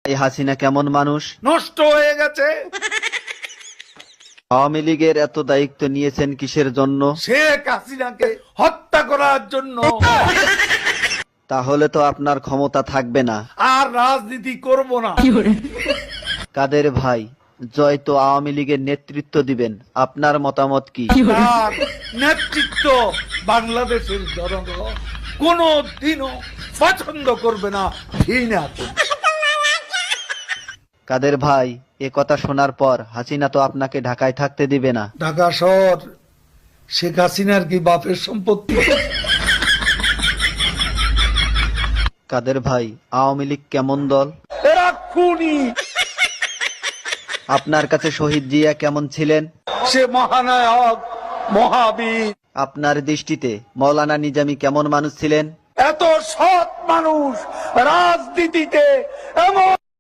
এই হাসিনা কেমন মানুষ? নষ্ট হয়ে গেছে। আওয়ামী লীগের এত দায়িত্ব নিয়েছেন কিসের জন্য? শেখ হাসিনাকে হত্যা করার জন্য। তাহলে তো আপনার ক্ষমতা থাকবে না। আর রাজনীতি করব না। কাদের ভাই, জয় তো আওয়ামী লীগের নেতৃত্ব দিবেন, আপনার মতামত কি? তার নেতৃত্ব বাংলাদেশের জনগণ কোনো দিনও পছন্দ করবে না, ঘৃণা করবে। কাদের ভাই, এ কথা শোনার পর হাসিনা তো আপনাকে ঢাকায় থাকতে দিবে না। ঢাকা শহর শেখ হাসিনার কি বাপের সম্পত্তি? কাদের ভাই, আওয়ামী লীগ কেমন দল? এরা খুনি। আপনার কাছে শহীদ জিয়া কেমন ছিলেন? সে মহানায়ক, মহাবীর। আপনার দৃষ্টিতে মৌলানা নিজামী কেমন মানুষ ছিলেন? এত সৎ মানুষ রাজনীতিতে এমন